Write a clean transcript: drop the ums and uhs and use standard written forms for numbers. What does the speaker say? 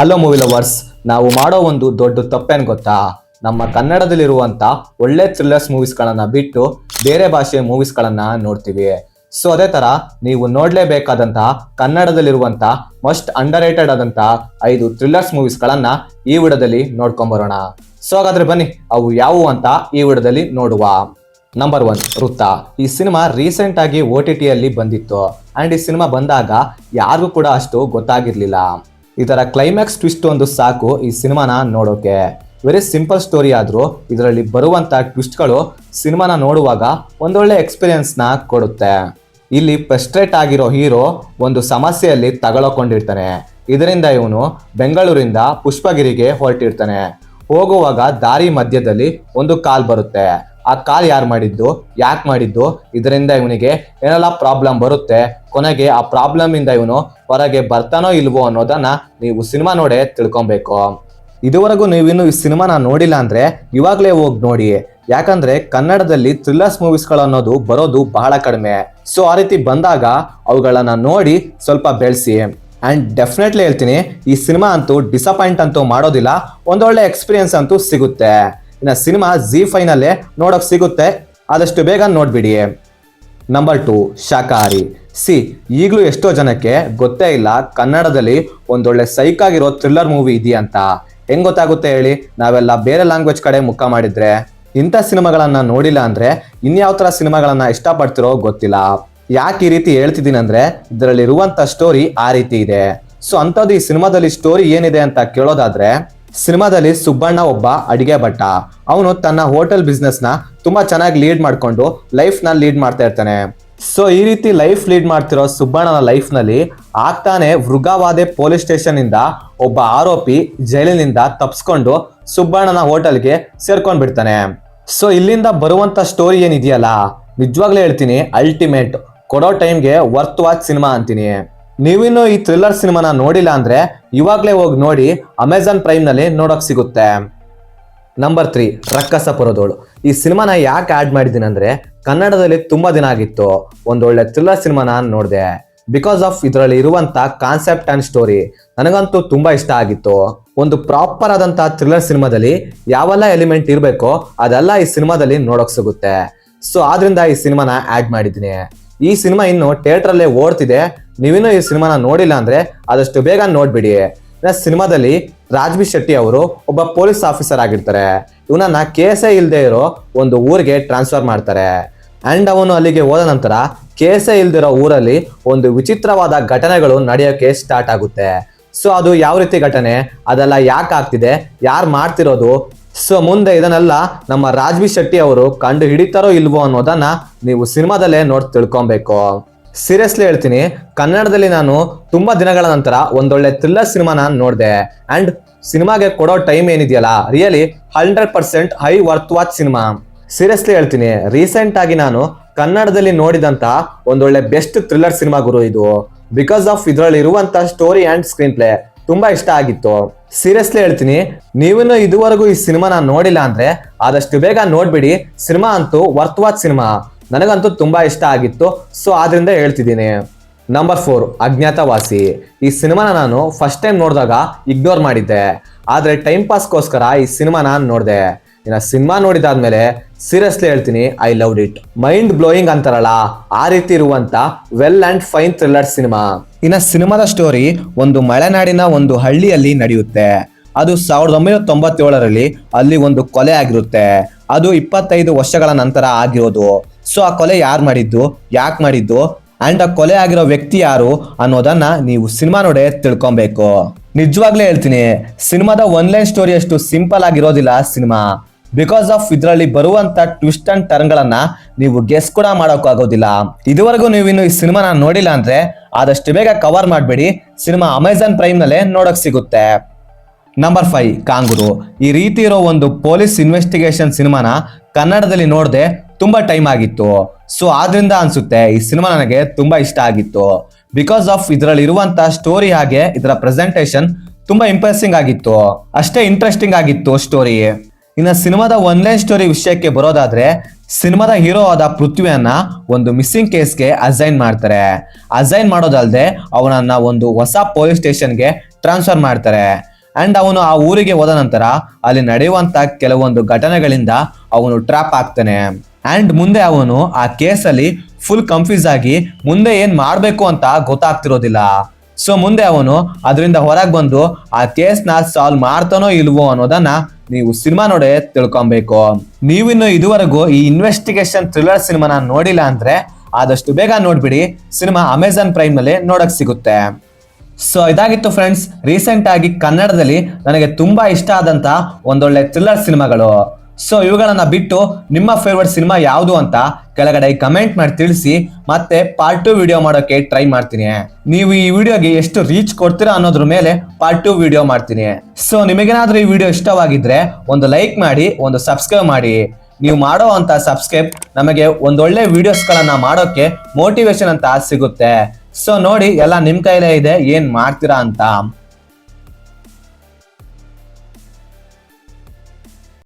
Hello movie lovers, ನಾವು ಮಾಡೋ ಒಂದು ದೊಡ್ಡ ತಪ್ಪೇನು ಗೊತ್ತಾ? ನಮ್ಮ ಕನ್ನಡದಲ್ಲಿರುವಂಥ ಒಳ್ಳೆ ಥ್ರಿಲ್ಲರ್ಸ್ ಮೂವೀಸ್ಗಳನ್ನು ಬಿಟ್ಟು ಬೇರೆ ಭಾಷೆ ಮೂವೀಸ್ಗಳನ್ನು ನೋಡ್ತೀವಿ. ಸೊ ಅದೇ ಥರ ನೀವು ನೋಡಲೇಬೇಕಾದಂತಹ ಕನ್ನಡದಲ್ಲಿರುವಂಥ ಮಸ್ಟ್ ಅಂಡರ್ ರೇಟೆಡ್ ಆದಂಥ 5 ಥ್ರಿಲ್ಲರ್ಸ್ ಮೂವೀಸ್ಗಳನ್ನು ಈ ವಿಡಿಯೋದಲ್ಲಿ ನೋಡ್ಕೊಂಬರೋಣ. ಸೊ ಹಾಗಾದ್ರೆ ಬನ್ನಿ ಅವು ಯಾವುವು ಅಂತ ಈ ವಿಡಿಯೋದಲ್ಲಿ ನೋಡುವ. ನಂಬರ್ 1, ವೃತ್ತ. ಈ ಸಿನಿಮಾ ರೀಸೆಂಟ್ ಆಗಿ OTT ಯಲ್ಲಿ ಬಂದಿತ್ತು ಆ್ಯಂಡ್ ಈ ಸಿನಿಮಾ ಬಂದಾಗ ಯಾರಿಗೂ ಕೂಡ ಅಷ್ಟು ಗೊತ್ತಾಗಿರ್ಲಿಲ್ಲ. ಇದರ ಕ್ಲೈಮ್ಯಾಕ್ಸ್ ಟ್ವಿಸ್ಟ್ ಒಂದು ಸಾಕು ಈ ಸಿನಿಮಾನ ನೋಡೋಕೆ. ವೆರಿ ಸಿಂಪಲ್ ಸ್ಟೋರಿ ಆದರೂ ಇದರಲ್ಲಿ ಬರುವಂಥ ಟ್ವಿಸ್ಟ್ಗಳು ಸಿನಿಮಾನ ನೋಡುವಾಗ ಒಂದೊಳ್ಳೆ ಎಕ್ಸ್ಪೀರಿಯನ್ಸ್ನ ಕೊಡುತ್ತೆ. ಇಲ್ಲಿ ಫ್ರಸ್ಟ್ರೇಟ್ ಆಗಿರೋ ಹೀರೋ ಒಂದು ಸಮಸ್ಯೆಯಲ್ಲಿ ತಗೊಳ್ಕೊಂಡಿರ್ತಾನೆ. ಇದರಿಂದ ಇವನು ಬೆಂಗಳೂರಿಂದ ಪುಷ್ಪಗಿರಿಗೆ ಹೊರಟಿರ್ತಾನೆ. ಹೋಗುವಾಗ ದಾರಿ ಮಧ್ಯದಲ್ಲಿ ಒಂದು ಕಾಲ್ ಬರುತ್ತೆ. ಆ ಕಾಲ್ ಯಾರು ಮಾಡಿದ್ದು, ಯಾಕೆ ಮಾಡಿದ್ದು, ಇದರಿಂದ ಇವನಿಗೆ ಏನೆಲ್ಲ ಪ್ರಾಬ್ಲಮ್ ಬರುತ್ತೆ, ಕೊನೆಗೆ ಆ ಪ್ರಾಬ್ಲಮ್ ಇಂದ ಇವನು ಹೊರಗೆ ಬರ್ತಾನೋ ಇಲ್ವೋ ಅನ್ನೋದನ್ನ ನೀವು ಸಿನಿಮಾ ನೋಡೇ ತಿಳ್ಕೊಬೇಕು. ಇದುವರೆಗೂ ನೀವಿನ್ನು ಈ ಸಿನಿಮಾನ ನೋಡಿಲ್ಲ ಅಂದ್ರೆ ಇವಾಗಲೇ ಹೋಗಿ ನೋಡಿ. ಯಾಕಂದ್ರೆ ಕನ್ನಡದಲ್ಲಿ ಥ್ರಿಲ್ಲರ್ಸ್ ಮೂವೀಸ್ಗಳು ಅನ್ನೋದು ಬರೋದು ಬಹಳ ಕಡಿಮೆ. ಸೊ ಆ ರೀತಿ ಬಂದಾಗ ಅವುಗಳನ್ನ ನೋಡಿ ಸ್ವಲ್ಪ ಬೆಳೆಸಿ. ಆ್ಯಂಡ್ ಡೆಫಿನೆಟ್ಲಿ ಹೇಳ್ತೀನಿ, ಈ ಸಿನಿಮಾ ಅಂತೂ ಡಿಸಪಾಯಿಂಟ್ ಅಂತೂ ಮಾಡೋದಿಲ್ಲ, ಒಂದೊಳ್ಳೆ ಎಕ್ಸ್ಪೀರಿಯನ್ಸ್ ಅಂತೂ ಸಿಗುತ್ತೆ. ಇನ್ನು ಸಿನಿಮಾ ZEE5 ನಲ್ಲೇ ನೋಡೋಕೆ ಸಿಗುತ್ತೆ, ಆದಷ್ಟು ಬೇಗ ನೋಡ್ಬಿಡಿ. ನಂಬರ್ 2, ಶಾಕಾಹಾರಿ. ಈಗಲೂ ಎಷ್ಟೋ ಜನಕ್ಕೆ ಗೊತ್ತೇ ಇಲ್ಲ ಕನ್ನಡದಲ್ಲಿ ಒಂದೊಳ್ಳೆ ಸೈಕ್ ಆಗಿರೋ ಥ್ರಿಲ್ಲರ್ ಮೂವಿ ಇದೆಯಂತ. ಹೆಂಗ್ ಗೊತ್ತಾಗುತ್ತೆ ಹೇಳಿ? ನಾವೆಲ್ಲ ಬೇರೆ ಲ್ಯಾಂಗ್ವೇಜ್ ಕಡೆ ಮುಖ ಮಾಡಿದ್ರೆ. ಇಂಥ ಸಿನಿಮಾಗಳನ್ನ ನೋಡಿಲ್ಲ ಅಂದ್ರೆ ಇನ್ಯಾವ ಥರ ಸಿನಿಮಾಗಳನ್ನ ಇಷ್ಟಪಡ್ತಿರೋ ಗೊತ್ತಿಲ್ಲ. ಯಾಕೆ ಈ ರೀತಿ ಹೇಳ್ತಿದ್ದೀನಿ ಅಂದ್ರೆ ಇದರಲ್ಲಿ ಇರುವಂತ ಸ್ಟೋರಿ ಆ ರೀತಿ ಇದೆ. ಸೊ ಅಂಥದ್ದು ಈ ಸಿನಿಮಾದಲ್ಲಿ ಸ್ಟೋರಿ ಏನಿದೆ ಅಂತ ಕೇಳೋದಾದ್ರೆ, ಸಿನಿಮಾದಲ್ಲಿ ಸುಬ್ಬಣ್ಣ ಒಬ್ಬ ಅಡಿಗೆ ಭಟ್ಟ. ಅವನು ತನ್ನ ಹೋಟೆಲ್ ಬಿಸ್ನೆಸ್ನ ತುಂಬಾ ಚೆನ್ನಾಗಿ ಲೀಡ್ ಮಾಡ್ಕೊಂಡು ಲೈಫ್ನ ಲೀಡ್ ಮಾಡ್ತಾ ಇರ್ತಾನೆ. ಸೊ ಈ ರೀತಿ ಲೈಫ್ ಲೀಡ್ ಮಾಡ್ತಿರೋ ಸುಬ್ಬಣ್ಣನ ಲೈಫ್ನಲ್ಲಿ ಆಗ್ತಾನೆ ವೃಗಾವಾದೆ ಪೊಲೀಸ್ ಸ್ಟೇಷನ್ ಇಂದ ಒಬ್ಬ ಆರೋಪಿ ಜೈಲಿನಿಂದ ತಪ್ಸ್ಕೊಂಡು ಸುಬ್ಬಣ್ಣನ ಹೋಟೆಲ್ಗೆ ಸೇರ್ಕೊಂಡ್ ಬಿಡ್ತಾನೆ. ಸೊ ಇಲ್ಲಿಂದ ಬರುವಂತ ಸ್ಟೋರಿ ಏನಿದೆಯಲ್ಲ, ನಿಜವಾಗ್ಲೂ ಹೇಳ್ತೀನಿ, ಅಲ್ಟಿಮೇಟ್, ಕೊಡೋ ಟೈಮ್ಗೆ ವರ್ತ್ ವಾಚ್ ಸಿನಿಮಾ ಅಂತೀನಿ. ನೀವಿನ್ನು ಈ ಥ್ರಿಲ್ಲರ್ ಸಿನಿಮಾನ ನೋಡಿಲ್ಲ ಅಂದ್ರೆ ಇವಾಗಲೇ ಹೋಗಿ ನೋಡಿ, ಅಮೆಜಾನ್ ಪ್ರೈಮ್ ನಲ್ಲಿ ನೋಡೋಕೆ ಸಿಗುತ್ತೆ. ನಂಬರ್ 3, ರಕ್ಕಸ ಪುರದೋಳು. ಈ ಸಿನಿಮಾನ ಯಾಕೆ ಆಡ್ ಮಾಡಿದ್ದೀನಿ ಅಂದ್ರೆ, ಕನ್ನಡದಲ್ಲಿ ತುಂಬಾ ದಿನ ಆಗಿತ್ತು ಒಂದೊಳ್ಳೆ ಥ್ರಿಲ್ಲರ್ ಸಿನಿಮಾನ ನೋಡಿದೆ. ಬಿಕಾಸ್ ಆಫ್ ಇದರಲ್ಲಿ ಇರುವಂತ ಕಾನ್ಸೆಪ್ಟ್ ಅಂಡ್ ಸ್ಟೋರಿ ನನಗಂತೂ ತುಂಬಾ ಇಷ್ಟ ಆಗಿತ್ತು. ಒಂದು ಪ್ರಾಪರ್ ಆದಂತಹ ಥ್ರಿಲ್ಲರ್ ಸಿನಿಮಾದಲ್ಲಿ ಯಾವೆಲ್ಲ ಎಲಿಮೆಂಟ್ ಇರಬೇಕೋ ಅದೆಲ್ಲ ಈ ಸಿನಿಮಾದಲ್ಲಿ ನೋಡೋಕೆ ಸಿಗುತ್ತೆ. ಸೊ ಆದ್ರಿಂದ ಈ ಸಿನಿಮಾನ ಆಡ್ ಮಾಡಿದ್ದೀನಿ. ಈ ಸಿನಿಮಾ ಇನ್ನು ಥಿಯೇಟರ್ ಅಲ್ಲೇ ಓಡ್ತಿದೆ. ನೀವಿನ್ನೂ ಈ ಸಿನಿಮಾನ ನೋಡಿಲ್ಲ ಅಂದ್ರೆ ಆದಷ್ಟು ಬೇಗ ನೋಡ್ಬಿಡಿ. ಸಿನಿಮಾದಲ್ಲಿ ರಾಜ್ಬಿ ಶೆಟ್ಟಿ ಅವರು ಒಬ್ಬ ಪೊಲೀಸ್ ಆಫೀಸರ್ ಆಗಿರ್ತಾರೆ. ಇವನನ್ನ ಕೇಸೇ ಇಲ್ಲದೆ ಇರೋ ಒಂದು ಊರಿಗೆ ಟ್ರಾನ್ಸ್ಫರ್ ಮಾಡ್ತಾರೆ. ಅಂಡ್ ಅವನು ಅಲ್ಲಿಗೆ ಹೋದ ನಂತರ ಕೇಸೇ ಇಲ್ದಿರೋ ಊರಲ್ಲಿ ಒಂದು ವಿಚಿತ್ರವಾದ ಘಟನೆಗಳು ನಡೆಯೋಕೆ ಸ್ಟಾರ್ಟ್ ಆಗುತ್ತೆ. ಸೊ ಅದು ಯಾವ ರೀತಿ ಘಟನೆ, ಅದೆಲ್ಲ ಯಾಕೆ ಆಗ್ತಿದೆ, ಯಾರು ಮಾಡ್ತಿರೋದು, ಸೊ ಮುಂದೆ ಇದನ್ನೆಲ್ಲ ನಮ್ಮ ರಾಜ್ಬಿ ಶೆಟ್ಟಿ ಅವರು ಕಂಡು ಹಿಡಿತಾರೋ ಇಲ್ವೋ ಅನ್ನೋದನ್ನ ನೀವು ಸಿನಿಮಾದಲ್ಲೇ ನೋಡಿ ತಿಳ್ಕೊಬೇಕು. ಸೀರಿಯಸ್ಲಿ ಹೇಳ್ತೀನಿ, ಕನ್ನಡದಲ್ಲಿ ನಾನು ತುಂಬಾ ದಿನಗಳ ನಂತರ ಒಂದೊಳ್ಳೆ ಥ್ರಿಲ್ಲರ್ ಸಿನಿಮಾನ ನೋಡಿದೆ. ಅಂಡ್ ಸಿನಿಮಾಗೆ ಕೊಡೋ ಟೈಮ್ ಏನಿದೆಯಲ್ಲ, really 100% high worth watch cinema. Seriously ಹೇಳ್ತೀನಿ, ರೀಸೆಂಟ್ ಆಗಿ ನಾನು ಕನ್ನಡದಲ್ಲಿ ನೋಡಿದಂತ ಒಂದೊಳ್ಳೆ ಬೆಸ್ಟ್ ಥ್ರಿಲ್ಲರ್ ಸಿನಿಮಾ ಗುರು ಇದು. ಬಿಕಾಸ್ ಆಫ್ ಇದರಲ್ಲಿ ಇರುವಂತ ಸ್ಟೋರಿ ಅಂಡ್ ಸ್ಕ್ರೀನ್ ಪ್ಲೇ ತುಂಬಾ ಇಷ್ಟ ಆಗಿತ್ತು. ಸೀರಿಯಸ್ಲಿ ಹೇಳ್ತೀನಿ, ನೀವಿನ್ನು ಇದುವರೆಗೂ ಈ ಸಿನಿಮಾನ ನೋಡಿಲ್ಲ ಅಂದ್ರೆ ಆದಷ್ಟು ಬೇಗ ನೋಡ್ಬಿಡಿ. ಸಿನಿಮಾ ಅಂತೂ ವರ್ತ್ ವಾಚ್ ಸಿನಿಮಾ, ನನಗಂತೂ ತುಂಬಾ ಇಷ್ಟ ಆಗಿತ್ತು. ಸೊ ಆದ್ರಿಂದ ಹೇಳ್ತಿದ್ದೀನಿ. ನಂಬರ್ 4, ಅಜ್ಞಾತವಾಸಿ. ಈ ಸಿನಿಮಾನ ನಾನು ಫಸ್ಟ್ ಟೈಮ್ ನೋಡಿದಾಗ ಇಗ್ನೋರ್ ಮಾಡಿದ್ದೆ, ಆದ್ರೆ ಟೈಮ್ ಪಾಸ್ಗೋಸ್ಕರ ಈ ಸಿನಿಮಾನ ನೋಡಿದೆ. ಇನ್ನು ಸಿನಿಮಾ ನೋಡಿದಾದ್ಮೇಲೆ ಸೀರಿಯಸ್ಲಿ ಹೇಳ್ತೀನಿ, I loved it. Mind blowing ಅಂತಾರಲ್ಲ, ಆ ರೀತಿ ಇರುವಂತ well and fine thriller cinema. ಇನ್ನು ಸಿನಿಮಾದ ಸ್ಟೋರಿ ಒಂದು ಮಲೆನಾಡಿನ ಒಂದು ಹಳ್ಳಿಯಲ್ಲಿ ನಡೆಯುತ್ತೆ. ಅದು 1997ರಲ್ಲಿ ಅಲ್ಲಿ ಒಂದು ಕೊಲೆ ಆಗಿರುತ್ತೆ. ಅದು 25 ವರ್ಷಗಳ ನಂತರ ಆಗಿರೋದು. ಸೊ ಆ ಕೊಲೆ ಯಾರು ಮಾಡಿದ್ದು, ಯಾಕೆ ಮಾಡಿದ್ದು, ಅಂಡ್ ಆ ಕೊಲೆ ಆಗಿರೋ ವ್ಯಕ್ತಿ ಯಾರು ಅನ್ನೋದನ್ನ ನೀವು ಸಿನಿಮಾ ನೋಡೇ ತಿಳ್ಕೊಬೇಕು. ನಿಜವಾಗ್ಲೇ ಹೇಳ್ತೀನಿ, ಸಿನಿಮಾದ ಒನ್ಲೈನ್ ಸ್ಟೋರಿ ಅಷ್ಟು ಸಿಂಪಲ್ ಆಗಿರೋದಿಲ್ಲ ಸಿನಿಮಾ. ಬಿಕಾಸ್ ಆಫ್ ಇದರಲ್ಲಿ ಬರುವಂತ ಟ್ವಿಸ್ಟ್ ಅಂಡ್ ಟರ್ನ್ಗಳನ್ನ ನೀವು ಗೆಸ್ ಕೂಡ ಮಾಡೋಕ್ಕಾಗೋದಿಲ್ಲ. ಇದುವರೆಗೂ ನೀವಿನ್ನು ಈ ಸಿನಿಮಾನ ನೋಡಿಲ್ಲ ಅಂದ್ರೆ ಆದಷ್ಟು ಬೇಗ ಕವರ್ ಮಾಡಬೇಡಿ. ಸಿನಿಮಾ ಅಮೆಜಾನ್ ಪ್ರೈಮ್ ನಲ್ಲೇ ನೋಡಕ್ ಸಿಗುತ್ತೆ. ನಂಬರ್ 5, ಕಾಂಗುರು. ಈ ರೀತಿ ಇರೋ ಒಂದು ಪೊಲೀಸ್ ಇನ್ವೆಸ್ಟಿಗೇಷನ್ ಸಿನಿಮಾನ ಕನ್ನಡದಲ್ಲಿ ನೋಡದೆ ತುಂಬಾ ಟೈಮ್ ಆಗಿತ್ತು. ಸೊ ಆದ್ರಿಂದ ಅನ್ಸುತ್ತೆ ಈ ಸಿನಿಮಾ ನನಗೆ ತುಂಬಾ ಇಷ್ಟ ಆಗಿತ್ತು. ಬಿಕಾಸ್ ಆಫ್ ಇದರಲ್ಲಿ ಇರುವಂತ ಸ್ಟೋರಿ ಹಾಗೆ ಇದರ ಪ್ರೆಸೆಂಟೇಷನ್ ತುಂಬಾ ಇಂಪ್ರೆಸಿಂಗ್ ಆಗಿತ್ತು, ಅಷ್ಟೇ ಇಂಟ್ರೆಸ್ಟಿಂಗ್ ಆಗಿತ್ತು ಸ್ಟೋರಿ. ಇನ್ನು ಸಿನಿಮಾದ ಒನ್ಲೈನ್ ಸ್ಟೋರಿ ವಿಷಯಕ್ಕೆ ಬರೋದಾದ್ರೆ, ಸಿನಿಮಾದ ಹೀರೋ ಆದ ಪೃಥ್ವಿಯನ್ನ ಒಂದು ಮಿಸ್ಸಿಂಗ್ ಕೇಸ್ಗೆ ಅಸೈನ್ ಮಾಡ್ತಾರೆ. ಅಸೈನ್ ಮಾಡೋದಲ್ಲದೆ ಅವನನ್ನ ಒಂದು ಹೊಸ ಪೊಲೀಸ್ ಸ್ಟೇಷನ್ಗೆ ಟ್ರಾನ್ಸ್ಫರ್ ಮಾಡ್ತಾರೆ. ಅಂಡ್ ಅವನು ಆ ಊರಿಗೆ ಹೋದ ನಂತರ ಅಲ್ಲಿ ನಡೆಯುವಂತ ಕೆಲವೊಂದು ಘಟನೆಗಳಿಂದ ಅವನು ಟ್ರಾಪ್ ಆಗ್ತಾನೆ. ಅಂಡ್ ಮುಂದೆ ಅವನು ಆ ಕೇಸಲ್ಲಿ ಫುಲ್ ಕನ್ಫ್ಯೂಸ್ ಆಗಿ ಮುಂದೆ ಏನ್ ಮಾಡ್ಬೇಕು ಅಂತ ಗೊತ್ತಾಗ್ತಿರೋದಿಲ್ಲ. ಸೊ ಮುಂದೆ ಅವನು ಅದರಿಂದ ಹೊರಗೆ ಬಂದು ಆ ಕೇಸ್ನ ಸಾಲ್ವ್ ಮಾಡ್ತಾನೋ ಇಲ್ವೋ ಅನ್ನೋದನ್ನ ನೀವು ಸಿನಿಮಾ ನೋಡೇ ತಿಳ್ಕೊಬೇಕು. ನೀವಿನ್ನು ಇದುವರೆಗೂ ಈ ಇನ್ವೆಸ್ಟಿಗೇಷನ್ ಥ್ರಿಲ್ಲರ್ ಸಿನಿಮಾನ ನೋಡಿಲ್ಲ ಅಂದ್ರೆ ಆದಷ್ಟು ಬೇಗ ನೋಡ್ಬಿಡಿ. ಸಿನಿಮಾ ಅಮೆಜಾನ್ ಪ್ರೈಮ್ ನಲ್ಲಿ ನೋಡಕ್ ಸಿಗುತ್ತೆ. ಸೊ ಇದಾಗಿತ್ತು ಫ್ರೆಂಡ್ಸ್, ರೀಸೆಂಟ್ ಆಗಿ ಕನ್ನಡದಲ್ಲಿ ನನಗೆ ತುಂಬಾ ಇಷ್ಟ ಆದಂತ ಒಂದೊಳ್ಳೆ ಥ್ರಿಲ್ಲರ್ ಸಿನಿಮಾಗಳು. ಸೊ ಇವುಗಳನ್ನ ಬಿಟ್ಟು ನಿಮ್ಮ ಫೇವರೆಟ್ ಸಿನಿಮಾ ಯಾವುದು ಅಂತ ಕೆಳಗಡೆ ಕಮೆಂಟ್ ಮಾಡಿ ತಿಳಿಸಿ. ಮತ್ತೆ ಪಾರ್ಟ್ 2 ವಿಡಿಯೋ ಮಾಡೋಕೆ ಟ್ರೈ ಮಾಡ್ತೀನಿ. ನೀವು ಈ ವಿಡಿಯೋಗೆ ಎಷ್ಟು ರೀಚ್ ಕೊಡ್ತೀರಾ ಅನ್ನೋದ್ರ ಮೇಲೆ ಪಾರ್ಟ್ 2 ವಿಡಿಯೋ ಮಾಡ್ತೀನಿ. ಸೊ ನಿಮಗೇನಾದ್ರೂ ಈ ವಿಡಿಯೋ ಇಷ್ಟವಾಗಿದ್ರೆ ಒಂದು ಲೈಕ್ ಮಾಡಿ, ಒಂದು ಸಬ್ಸ್ಕ್ರೈಬ್ ಮಾಡಿ. ನೀವು ಮಾಡೋ ಅಂತ ಸಬ್ಸ್ಕ್ರೈಬ್ ನಮಗೆ ಒಂದೊಳ್ಳೆ ವಿಡಿಯೋಸ್ಗಳನ್ನ ಮಾಡೋಕೆ ಮೋಟಿವೇಶನ್ ಅಂತ ಸಿಗುತ್ತೆ. ಸೊ ನೋಡಿ, ಎಲ್ಲ ನಿಮ್ ಕೈಲೇ ಇದೆ ಏನ್ ಮಾಡ್ತೀರಾ ಅಂತ.